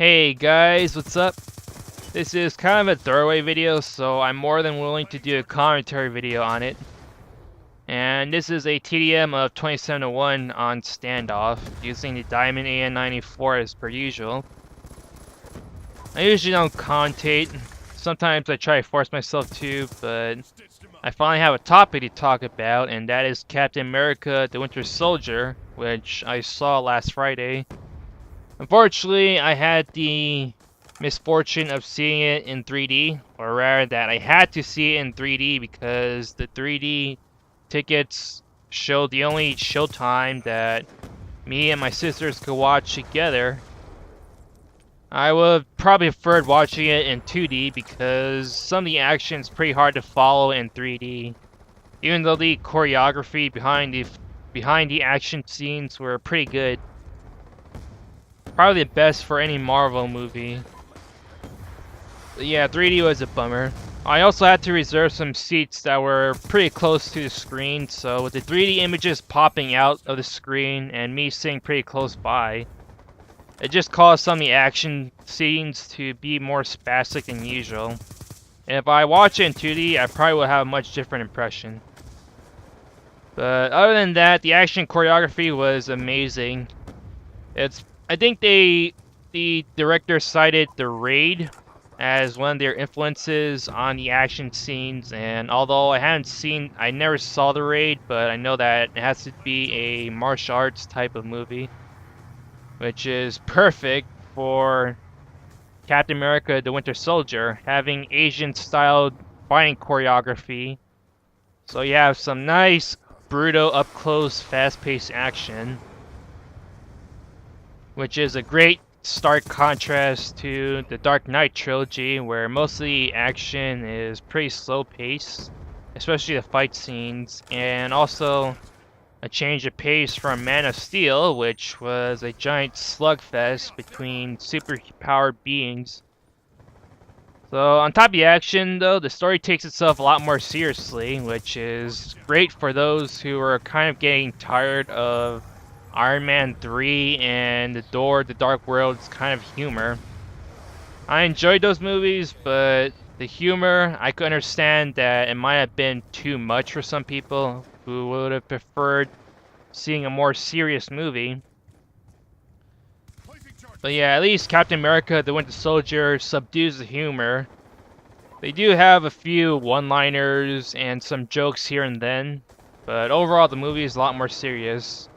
Hey guys, what's up? This is kind of a throwaway video, so I'm more than willing to do a commentary video on it. And this is a TDM of 27-1 on Standoff, using the Diamond AN94 as per usual. I usually don't commentate. Sometimes I try to force myself to, but I finally have a topic to talk about, and that is Captain America: The Winter Soldier, which I saw last Friday. Unfortunately, I had the misfortune of seeing it in 3D, or rather that I had to see it in 3D because the 3D tickets showed the only showtime that me and my sisters could watch together. I would probably preferred watching it in 2D because some of the action is pretty hard to follow in 3D. Even though the choreography behind the action scenes were pretty good. Probably the best for any Marvel movie. But yeah, 3D was a bummer. I also had to reserve some seats that were pretty close to the screen, so with the 3D images popping out of the screen and me sitting pretty close by, it just caused some of the action scenes to be more spastic than usual. And if I watch it in 2D, I probably would have a much different impression. But other than that, the action choreography was amazing. I think the director cited The Raid as one of their influences on the action scenes, and although I never saw The Raid, but I know that it has to be a martial arts type of movie, which is perfect for Captain America: The Winter Soldier, having Asian-styled fighting choreography. So you have some nice, brutal, up-close, fast-paced action, which is a great stark contrast to the Dark Knight trilogy, where most of the action is pretty slow paced, especially the fight scenes, and also a change of pace from Man of Steel, which was a giant slugfest between superpowered beings. So on top of the action, though, the story takes itself a lot more seriously, which is great for those who are kind of getting tired of Iron Man 3 and The Door, The Dark World's kind of humor. I enjoyed those movies, but the humor, I could understand that it might have been too much for some people who would have preferred seeing a more serious movie. But yeah, at least Captain America: The Winter Soldier subdues the humor. They do have a few one-liners and some jokes here and then, but overall the movie is a lot more serious.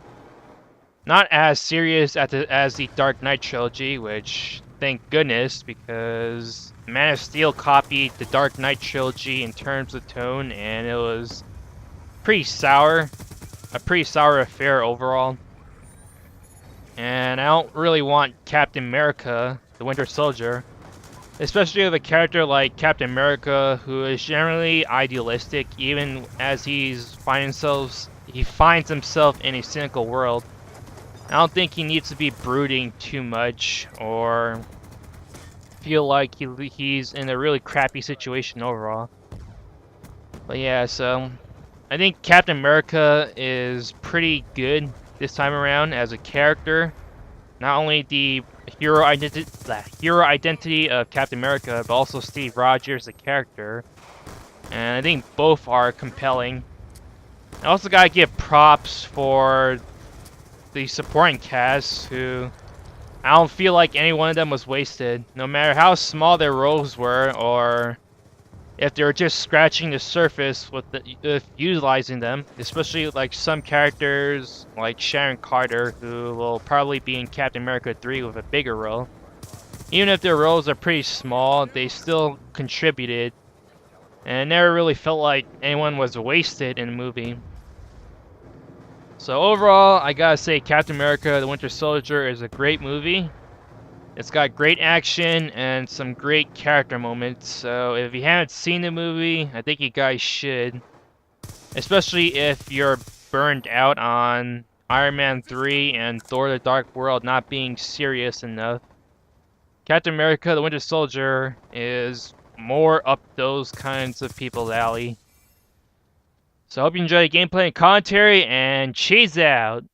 Not as serious as the Dark Knight trilogy, which, thank goodness, because Man of Steel copied the Dark Knight trilogy in terms of tone, and it was pretty sour. A pretty sour affair overall. And I don't really want Captain America: The Winter Soldier, especially with a character like Captain America, who is generally idealistic, even as he finds himself in a cynical world. I don't think he needs to be brooding too much or feel like he's in a really crappy situation overall. But yeah, so I think Captain America is pretty good this time around as a character. Not only the hero identity of Captain America, but also Steve Rogers, the character. And I think both are compelling. I also gotta give props for the supporting cast, who I don't feel like any one of them was wasted, no matter how small their roles were, or if they were just scratching the surface with utilizing them. Especially like some characters like Sharon Carter, who will probably be in Captain America 3 with a bigger role. Even if their roles are pretty small, they still contributed, and it never really felt like anyone was wasted in the movie. So overall, I gotta say Captain America: The Winter Soldier is a great movie. It's got great action and some great character moments, so if you haven't seen the movie, I think you guys should. Especially if you're burned out on Iron Man 3 and Thor: The Dark World not being serious enough. Captain America: The Winter Soldier is more up those kinds of people's alley. So I hope you enjoy the gameplay and commentary, and cheese out!